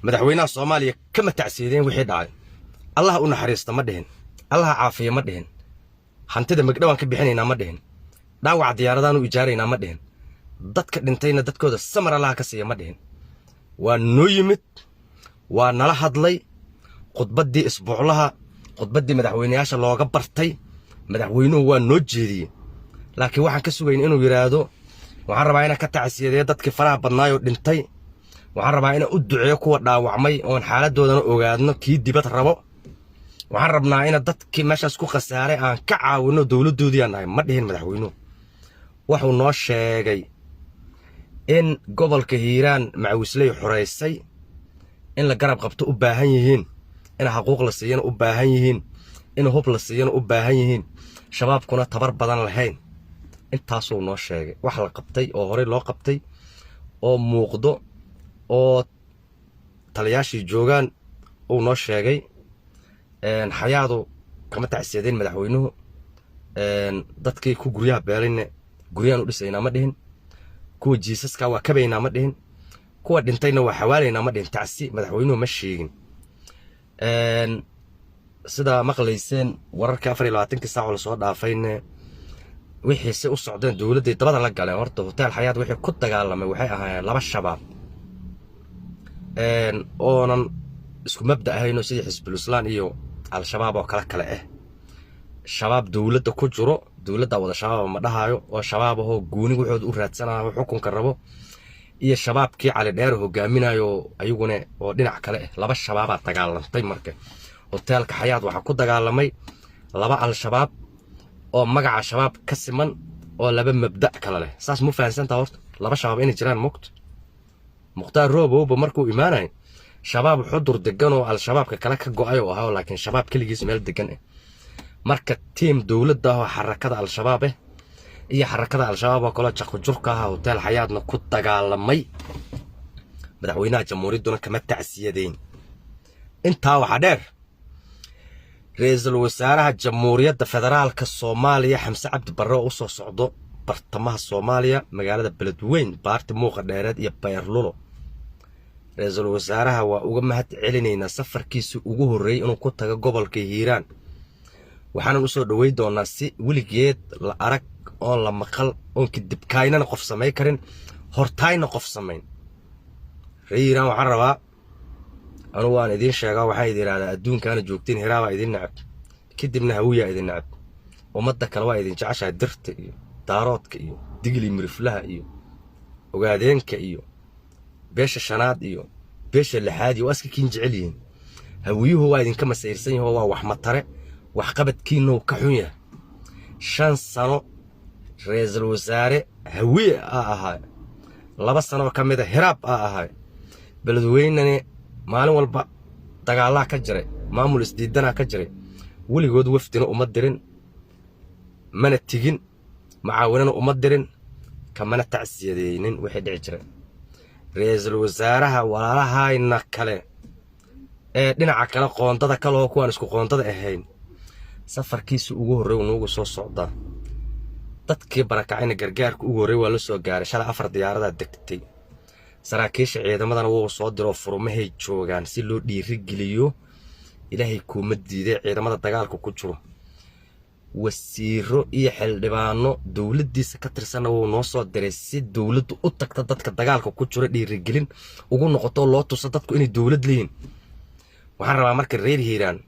madaxweynaha Soomaaliya kama tacsiideen wixii dhacay Allah u naxariisto ma dhihin Allah caafiyo ma dhihin hantida magdhawaan ka bixinayna ma dhihin dhaawac diyaaradaanu ijaarayna ma dhihin dadka dhintayna dadkooda samar Allah ka siiyo ma dhihin waa noo yimid waa nala hadlay khudbadii isbuuclaha khudbadii madaxweynayaasha looga bartay madaxweynuhu waa noo jeediyay laakiin waxaan ka sugayn inuu yiraahdo waxaan rabaa inaan ka tacsiyeeyo dadkii faraha badnaayo dhintay waxaan rabaa inaan u duceeyo kuwa dhaawacmay oo xaaladoodan ogaadno kii dibad rabo waxaan rabnaa in dadkii meeshaas ku khasaaray aan ka caawino dawladoodii aan ma dhihin madaxweynuhu wuxuu noo sheegay in gobolka Hiiraan Macawisley xoreysay in la garab qabto u baahan yihiin in xuquuq la siiyana u baahan yihiin in hub la siiyana u baahan yihiin shabaabkuna tabar badan lahayn intaasoo noo sheegay wax la qabtay oo hore loo qabtay oo muuqdo oo taliyaashii joogan uu noo sheegay xayaadu kama tacsiideen madaxweynuhu dadkii ku guryaha beelayna guryaan u dhisayna ma dhihin kuwa jiisaska waa kabayna ma dhihin kuwa dhintayna waa xawaalayna ma dhihin tacsi madaxweynuhu ma sheegin sida maqlayseen wararka 24 saac oo soo dhaafayna wixii si u socdeen dawladda dabada la galeen horta hotel xayaad wixii ku dagaalamay waxay ahaayeen laba shabaab oonan isku mabda ahayno sidii xisbul islaan iyo al-shabaab oo kala ah shabaab dawladda ku jiro dawladda wada shabaab ma dhahayo oo shabaab oo gooni wuxuu u raadsanayo xukunka rabo iyo shabaabkii cali dheer hogaaminayo ayaguna oo dhinac kale ah laba shabaab dagaalantay marka hotelka xayaad waxa ku dagaalamay laba al-shabaab oo magaca shabaab ka siman oo laba mabda kala leh saas mu fahansantaa horta laba shabaab inay jiraan muqtaar roobo markuu imaanay shabaab xudur degan oo al-shabaabka kala ka go'ay oo ahaa laakiin shabaab kaligiis meel degan ah marka team dawladda oo xarakada al-shabaab iyo xarakada al-shabaab oo kala jaqo jurka ah hotel xayaadna ku dagaalamay madaxweynaha jamhuuriyadda kama tacsiyadeyn intaa waxa dheer ra'iisul wasaaraha jamhuuriyadda federaalka Soomaaliya Xamse Cabdi Barre oo soo socdo bartamaha Soomaaliya magaalada Beledweyne baarti muuqa dheereed iyo Beerlulo ra'iisul wasaaraha waa uga mahad celinayna safarkiisa ugu horeeyay inuu ku tago gobolka Hiiraan waxaan u soo dhaweey doonaa si wiligeed la arag oo la maqal oo kadib kaynana qof sameey karin hortayna qof sameyn Hiiraan waxaan rabaa أنا وأنا إذن شجع وحيد على الدون كانوا جوكتين هراء إذن نعب كدبنا هوية إذن نعب ومدة كلوا إذن عشان درت إيو دارات كإيو دقلي مرفلها إيو وقاعدين كإيو بيش الشناد إيو بيش اللحادي وأسك كينجعلين هويه هو إذن كما سيرسين هو وحمد طرق وحقبت كينو كحوية شان سنة رئيس الوزراء هوية هاي لبس سنة وكمدة هراب هاي بلدوينني maalin walba dagaalaha ka jiray maamul isdiidana ka jiray waligood wafdina uma dirin mana tigin macaawinana uma dirin kamana tacsiyadeeynin wixii dhici jiray ra'iisul wasaaraha walaalahayna kale ee dhinaca kale qoondada kale oo kuwan isku qoondada ahayn safarkiisa ugu horeeyay uu soo socda dadkii barakacayna gargaarka ugu horeeyay waa la soo gaaray shalay 4 diyaarada degtay saraakiisha ciidamadana wuu soo diro furmahay joogan si loo dhiirigeliyo ilaahay kuma diiday ciidamada dagaalka ku jiro wasiiro iyo xildhibaano dawladdiisa ka tirsan oo noo soo diray si dawladdu u tagta dadka dagaalka ku jiro dhiirigelin ugu noqoto loo tuso dadku inay dawlad leeyihiin waxaan rabaa marka reer Hiiraan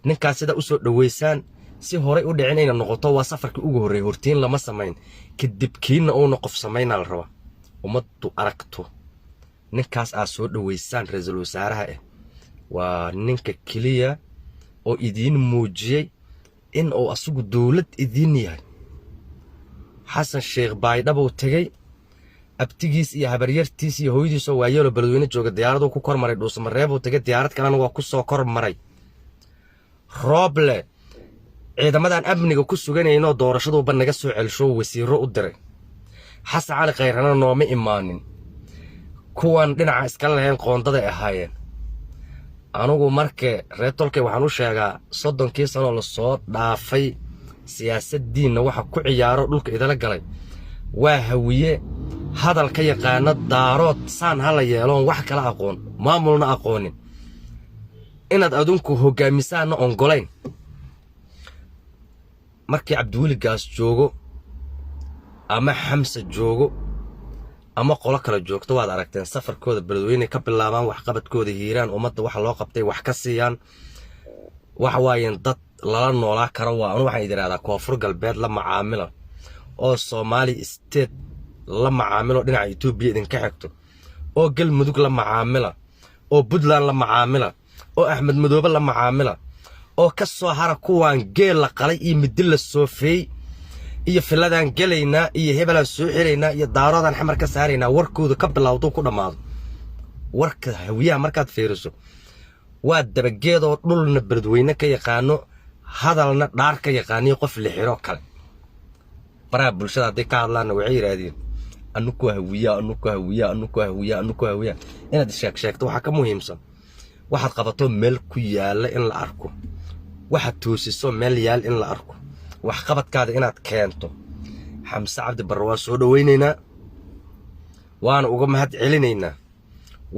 ninkaas sida u soo dhaweysaan si hore u dhicinayna noqoto waa safarkii ugu horeeyay hortiin lama sameyn kadib kiina oo noqof sameeyna la rabaa ummaddu aragto ninkaas aa soo dhaweysaan ra'iisul wasaaraha waa ninka kaliya oo idin muujiyay in uu asugu dawlad idin yahay xasan sheekh baydhabo tagay abtigiis iyo habaryartiis iyo hooyadiis oo waayelo Beledweyne jooga diyaaradu ku kormaray dhuusamareeb oo tagay diyaarad kalena waa ku soo kormaray Roble ciidamadan amniga ku suganayno doorashadu ban naga soo celsho wasiiro u diray حس على غيرنا نومي إيمانين كوان دينا إسكال لهين قوندada ahaayeen anigu markay reetolkay waxaan u sheegaa 30 sano la soo dhaafay siyaasadiina waxa ku ciyaaro dhulka idala galay waa hawiye hadal ka yaqaana daarood saan hala yeeloon wax kala aqoon maamulna aqoonin inaad adunku hogaamisaana ongolayn markii Cabdiweli Gaas joogo ama Xamse joogo ama qolo kala joogto waad aragteen safarkooda beledweyne ka bilaabaan wax qabadkooda hiiraan ummadda wax loo qabtay wax ka siiyaan wax waayeen dad lala noolaa karo waa anu waxaan idiraahdaa koonfur galbeed la macaamilo oo Somali state la macaamilo dhinaca Itoobiya idinka xigto oo Galmudug la macaamila oo Puntland la macaamila oo Axmed Madoobe la macaamila oo ka soo hara kuwaan geel la qalay iyo midil la soofay iyo filadan galayna iyo hebelan soo xireeyna iyo daarodan xamar ka saarayna warkooda ka bilowdo ku dhamaado warka hawiyaha markaad fiiriso waa dabageedo dhulna beledweyne ka yaqaano hadalna dhaar ka yaqaaniyo qof la xiro kale bara bulshada haday ka hadlaan waxay yiraahdeen anuku hawiya inaad sheegto waxa ka muhiimsan waxaad qabato meel ku yaala in la arko waxa toosiso meel yaal in la arko wax qabadkaada inaad keento Xamse Cabdi Barre waa soo dhaweynaynaa waana uga mahad celinaynaa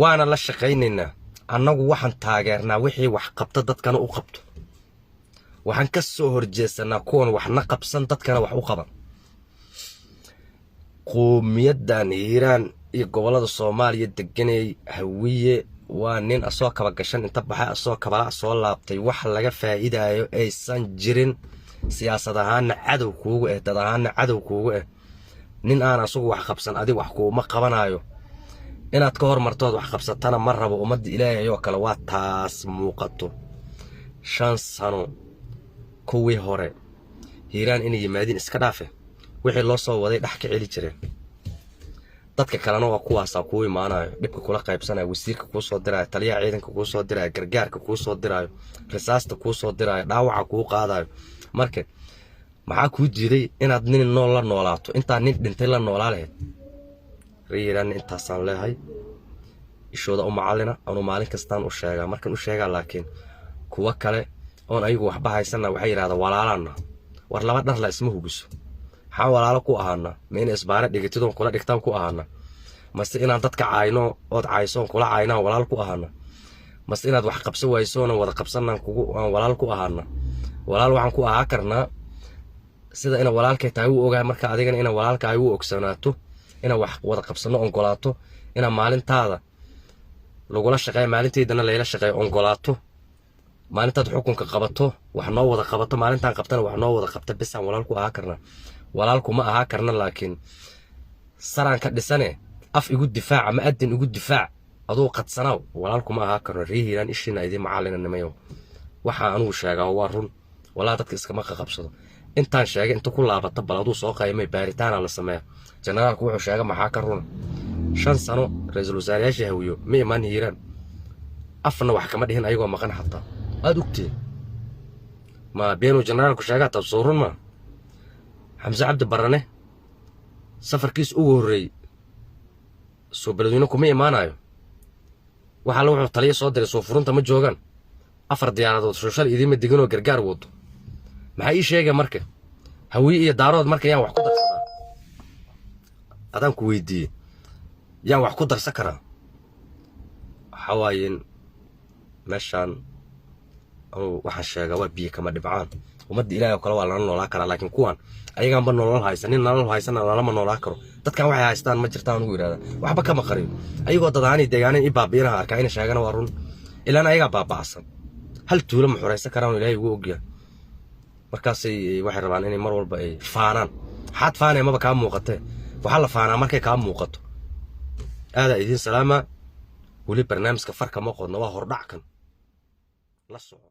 waana la shaqaynaynaa annagu waxaan taageernaa wixii wax qabta dadkana u qabto waxaan ka soo horjeesanaa kuwan waxna qabsan dadkana wax u qaban qowmiyadan Hiiraan iyo gobolada Soomaaliya deganay hawiye waa nin asoo kaba gashan inta baxay asoo kaba soo laabtay wax laga faa'iidayo aysan jirin siyaasad ahaan cadow kuugu dad ahaan cadow kuugu nin aan asugu wax qabsan adiga wax kuuma qabanayo inaad ka hormartood wax qabsatana ma rabo ummadda Ilaahay oo kale waa taas muuqato 5 sano kuwii hore Hiiraan inay yimaadeen iska dhaafe wixii loo soo waday dhax ka celi jireen dadka kalena waa kuwaas ku imaanayo dibka kula qaybsanay wasiirka ku soo diray taliyaha ciidanka ku soo diray gargaarka ku soo diray risaasta ku soo diray dhaawaca ku qaadayo marka maxaa ku diiday inaad nin nool la noolaato inta nin dhintay la noolaaleed riiraan intaasan leeyahay ishooda u macallina anu maalin kastaan u sheegaa markan u sheegaa laakiin kuwa kale oon ayagu waxba haysana waxay yiraahdaan walaalana war laba dhar la isma hubiso waxaan walaalo ku ahaana meen isbaara dhigatidoon kula dhigtaan ku ahaana mase inaan dadka caayno ood caaysoon kula caayna walaal ku ahaana mase inaad wax qabso waysoona wada qabsanaan kugu aan walaal ku ahaana walaal waxaan ku ahaa karnaa sida ina walaalkay tahay uu ogahay marka adigana ina walaalka ay u ogsanaato ina wax wada qabsano ongolaato ina maalintaada lagula shaqeeyo maalinteedana leeyla shaqeeyo ongolaato maalintaad xukunka qabato wax noo wada qabato maalintaan qabtana wax noo wada qabta bisaan walaal ku ahaa karnaa walaalku ma ahaa karna laakiin saraan ka dhisane af igu difaac ama adin igu difaac adoo qadsanaw walaalku ma ahaa karno riihiran ishina idin macallinanimayo waxa aanu sheegaa waa run walaa dadka iskama qabsado intaan sheegay inta ku laabata baladu soo qaymay baaritaan la sameeyo generaalku wuxuu sheegay maxaa ka run 5 sano ra'iisul wasaarayaasha hawiyo ma iman Hiiraan afna wax kama dhihin ayagoo maqan xataa aad ogtee ma beenu generaalku sheegay tabsoorun ma Xamse Cabdi Barre safarkiis ugu horeey soo beledweyne kuma imaanayo waxa la wuxuu taliye soo diray soo furunta ma joogan 4 diyaaradood social idima digano gargaar wado maxay ii sheegay marka hawiye iyo daarood marka yaan wax ku darsadaa adan ku weydiiyay yaan wax ku darsan karaa xawaayeen meeshan oo waxa sheega waa biyo kama dhibcaan ummadda Ilaahay oo kale waa la noolaa karaa laakiin kuwan ayagaan ba nolol haysanin nolol haysana lama noolaa karo dadkan waxay haystaan ma jirtaan ugu yiraahdaa waxba kama qarin ayagoo dadaani deegaaneen i baabiina arkaa in sheegana waa run ilaa ayaga baabacsan hal tuulo ma xoreysan karaan Ilaahay ugu ogyahay markaas waxay rabaan inay mar walba ay faanaan xad faanay ma ka muuqatay waxa la faanaa markay ka muuqato aada idin salaama wali barnaamijka farka ma qodno waa hordhac kan la soo